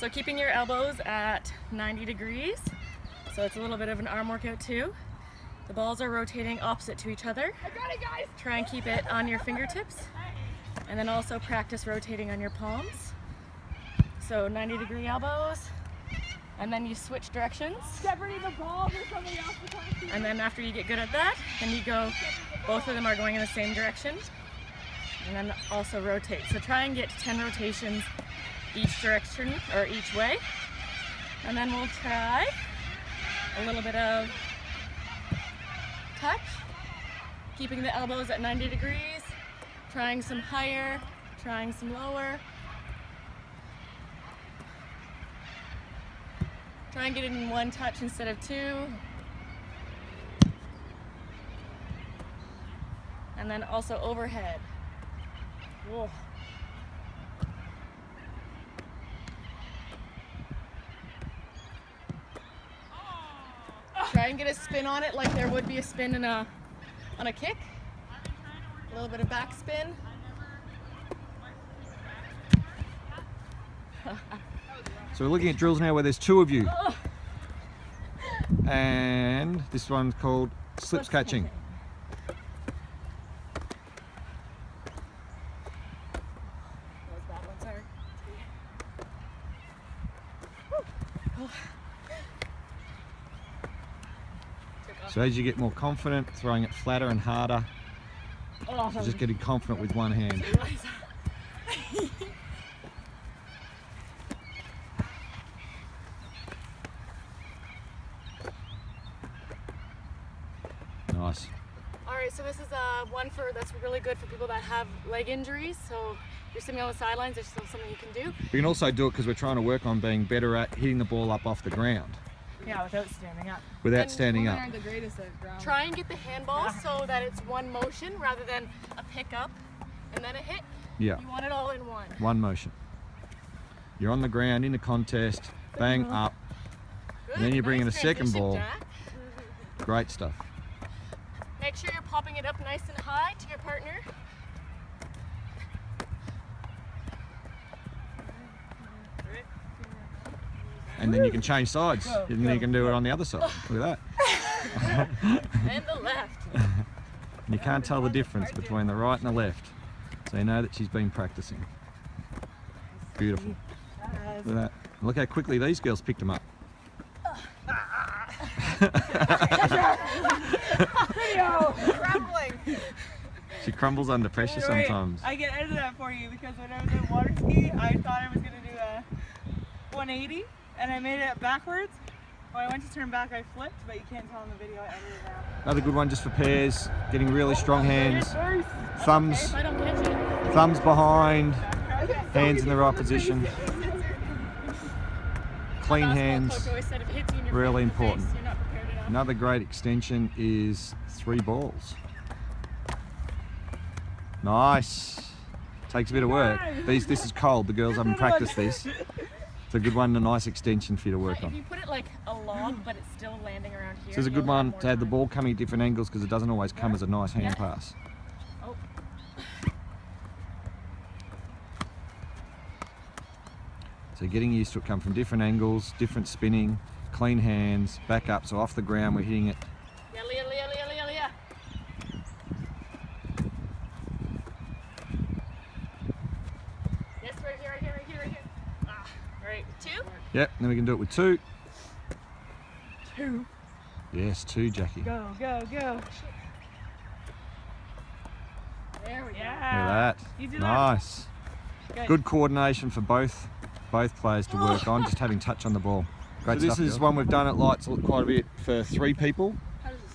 So keeping your elbows at 90 degrees. So it's a little bit of an arm workout too. The balls are rotating opposite to each other. I got it, guys! Try and keep it on your fingertips. And then also practice rotating on your palms. So 90-degree elbows. And then you switch directions. Separating the balls or somebody else to come to. And then after you get good at that, then you go, both of them are going in the same direction. And then also rotate. So try and get 10 rotations each direction or each way. And then we'll try a little bit of touch, keeping the elbows at 90 degrees, trying some higher, trying some lower. Try and get it in one touch instead of two. And then also overhead. Whoa. Try and get a spin on it like there would be a spin in on a kick. A little bit of back spin. So we're looking at drills now where there's two of you. And this one's called slips catching. So as you get more confident, throwing it flatter and harder, so just getting confident with one hand. Nice. All right, so this is one that's really good for people that have leg injuries. So you're sitting on the sidelines, there's still something you can do. We can also do it because we're trying to work on being better at hitting the ball up off the ground. Yeah, without standing up. Without standing up. Aren't the greatest at ground. Try and get the handball so that it's one motion rather than a pickup and then a hit. Yeah. You want it all in one. One motion. You're on the ground in the contest, bang up, Good. and then you bring in a Nice second transition, ball. Jack. Great stuff. Make sure you're popping it up nice and high to your partner. And then you can change sides. And then you can do it on the other side. Look at that. And the left. And you can't tell the difference between the right and the left. So you know that she's been practicing. Beautiful. Look at that. Look how quickly these girls picked them up. Crumbling. She crumbles under pressure sometimes. I get edited that for you because when I was doing water ski, I thought I was going to do a 180 and I made it backwards. When I went to turn back, I flipped, but you can't tell in the video. I edited it out. Another good one just for pairs. Getting really strong hands. Thumbs, If I don't catch it. thumbs behind, hands in the right position. Clean Basketball hands. coach always said if it hits you in your Really face, important. you're not prepared enough. Another great extension is 3 balls. Nice. Takes a bit of work. This is cold. The girls haven't practiced this. It's a good one, a nice extension for you to work If on. you put it like a log, but it's still landing around here. So it's a good you'll one more to have the time. ball coming at different angles because it doesn't always come as a nice hand pass. Oh. So getting used to it, come from different angles, different spinning, clean hands, back up, so off the ground we're hitting it. Yeah, Leah, Leah, Leah, Leah, Leah. Yes, right here, right here, right here, right here. Ah, right. 2. Yep, then we can do it with 2. 2. Yes, 2, Jackie. Go, go, go. There we go. Look at Yeah. that. You do that. Nice. Good. Good coordination for both players to work on, just having touch on the ball. Great stuff. This is one we've done at Lights quite a bit for 3 people. How does this?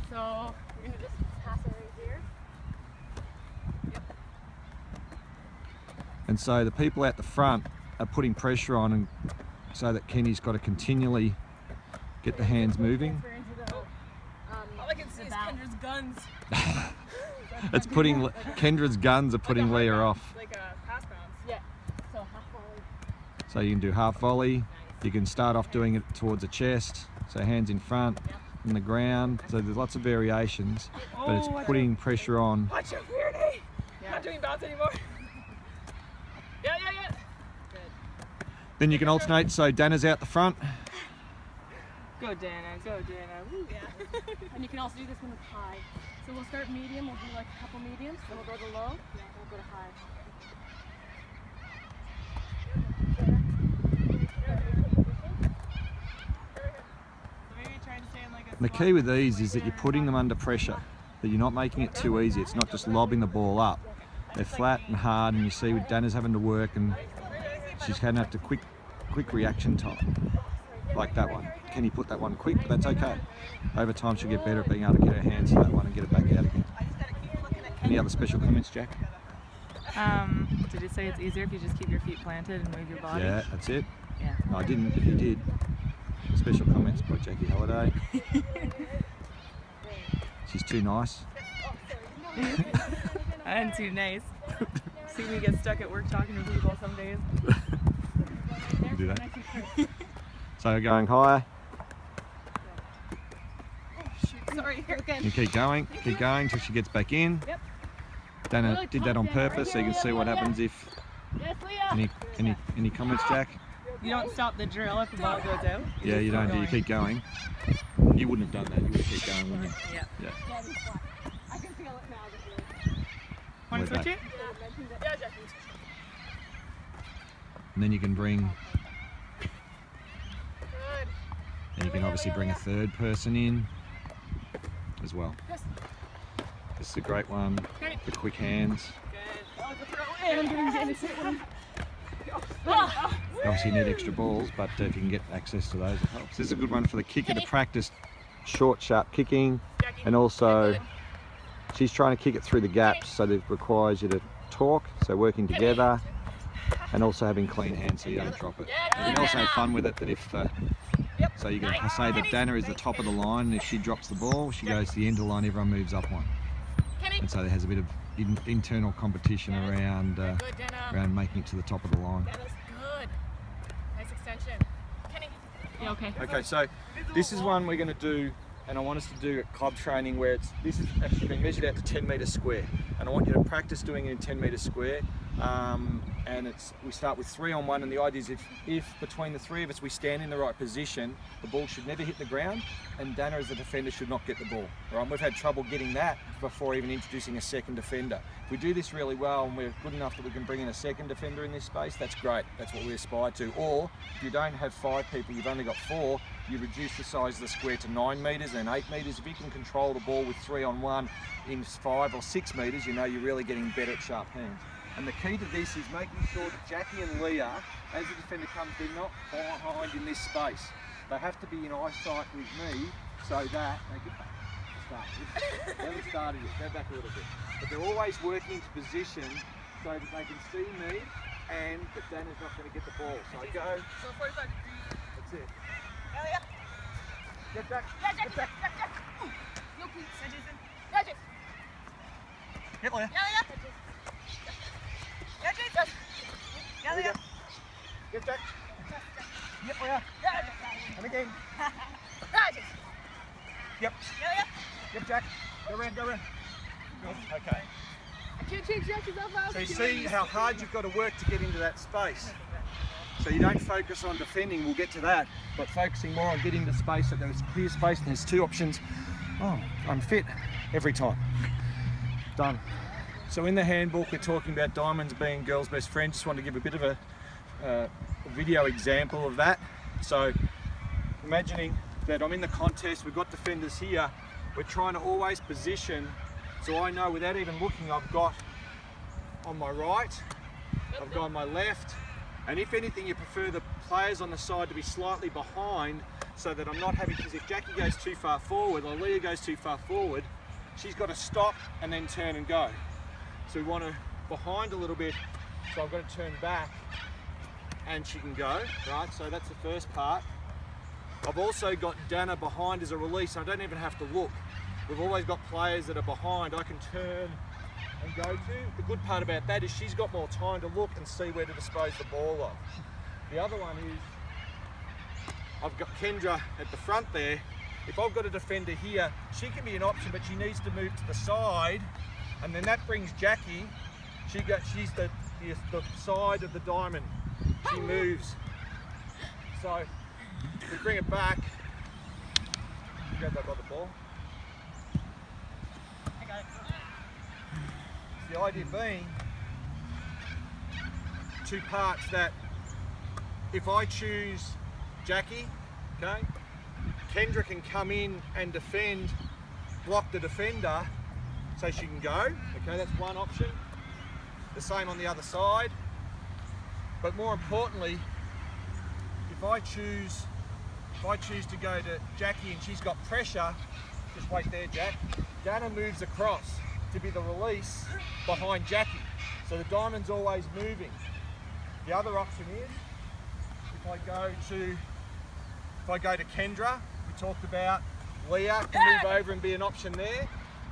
So we're gonna just pass it right here. Yep. And so the people at the front are putting pressure on, and so that Kenny's got to continually get the hands moving. All I can see is Kendra's guns. It's putting Kendra's guns are putting Leah off. Like a pass bounce. Yeah. So half volley. So you can do half volley. You can start off doing it towards the chest, so hands in front, in the ground. So there's lots of variations, but it's putting pressure on. Watch out, Weirdy. Not doing bounce anymore. Yeah, yeah, yeah. Then you can alternate, so Dana's out the front. Go Dana, go Dana. Woo. And you can also do this one with high. So we'll start medium, we'll do like a couple mediums, then we'll go to low, then we'll go to high. So maybe try to stay in like a The key with these is that you're putting them under pressure, that you're not making it too easy. It's not just lobbing the ball up. They're flat and hard, and you see with Dana's having to work, and she's going to have to quick reaction time, like that one. Can you put that one quick? But that's okay. Over time she'll get better at being able to get her hands to that one and get it back out again. Any other special comments, Jack? Did it say it's easier if you just keep your feet planted and move your body? Yeah, that's it. Yeah. No, I didn't, but you did. Special comments by Jackie Halliday. She's too nice. I'm too nice. See me get stuck at work talking to people some days. You do that. So going higher. Sorry, here again. You keep going till she gets back in. Yep. Dana did that on purpose, so you can see what happens if. Any comments, Jack? You don't stop the drill if the ball goes out. Yeah, you don't. Do you keep going? You wouldn't have done that. You would have kept going, wouldn't you? Yeah. Yeah. I can feel it now. Want to Where's switch it? And then you can bring. And you can obviously bring a third person in as well. This is a great one for quick hands. Obviously you need extra balls, but if you can get access to those, it helps. This is a good one for the kicker to practice short, sharp kicking, and also she's trying to kick it through the gaps, so that requires you to talk, so working together, and also having clean hands so you don't drop it. You can also have fun with it, that if so you can say that Dana is the top of the line, and if she drops the ball, she goes to the end of the line, everyone moves up one. And so there has a bit of internal competition around making it to the top of the line. That was good. Nice extension. Kenny. Yeah, okay. Okay, so this is one we're going to do, and I want us to do at club training, where this is actually been measured out to 10 metres square, and I want you to practice doing it in 10 metres square. And we start with 3 on 1, and the idea is if between the 3 of us we stand in the right position, the ball should never hit the ground, and Dana as the defender should not get the ball. Right? We've had trouble getting that before even introducing a second defender. If we do this really well and we're good enough that we can bring in a second defender in this space, that's great. That's what we aspire to. Or if you don't have 5 people, you've only got 4, you reduce the size of the square to 9 metres and 8 metres. If you can control the ball with 3 on 1 in 5 or 6 metres, you know you're really getting better at sharp hands. And the key to this is making sure that Jackie and Leah, as the defender comes, they're not behind in this space. They have to be in eyesight with me so that they get back. Start. They haven't started yet. Go back a little bit. But they're always working into position so that they can see me and that Dana's not going to get the ball. So I go. That's it. Get back. Get back. Get Leah. Get back. Yep, Leah. And again. Yep. Yep, Jack. Go around. Good. Okay. I can't change Jackie's up. So you see how hard you've got to work to get into that space. So you don't focus on defending, we'll get to that, but focusing more on getting to space, so there's clear space and there's 2 options. Oh, I'm fit every time. Done. So in the handbook we're talking about diamonds being girls' best friend. Just want to give a bit of a video example of that. So imagining that I'm in the contest, we've got defenders here, we're trying to always position, so I know without even looking I've got on my right, I've got on my left, and if anything you prefer the players on the side to be slightly behind, so that I'm not having, because if Jackie goes too far forward or Leah goes too far forward, she's got to stop and then turn and go. So we want her behind a little bit, so I've got to turn back and she can go, right? So that's the first part. I've also got Dana behind as a release, I don't even have to look. We've always got players that are behind, I can turn and go to. The good part about that is she's got more time to look and see where to dispose the ball of. The other one is, I've got Kendra at the front there. If I've got a defender here, she can be an option, but she needs to move to the side, and then that brings Jackie. She's the side of the diamond. She moves So we bring it back. Grab that by the ball. I got it. The idea being two parts that if I choose Jackie, okay, Kendra can come in and defend, block the defender so she can go. Okay, that's one option. The same on the other side. But more importantly, if I choose to go to Jackie and she's got pressure, just wait there, Jack. Dana moves across to be the release behind Jackie. So the diamond's always moving. The other option is if I go to Kendra, we talked about Leah can move over and be an option there.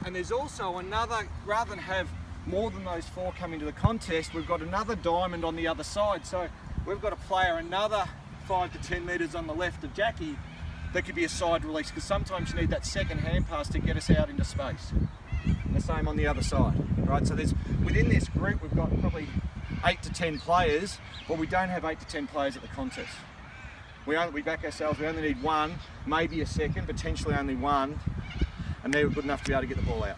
And there's also another, rather than have more than those four come into the contest, we've got another diamond on the other side. So we've got a player another 5 to 10 metres on the left of Jackie that could be a side release, because sometimes you need that second hand pass to get us out into space. The same on the other side, right? So there's, within this group we've got probably 8 to 10 players, but we don't have 8 to 10 players at the contest. We back ourselves, we only need one, maybe a second, potentially only one, and they're good enough to be able to get the ball out.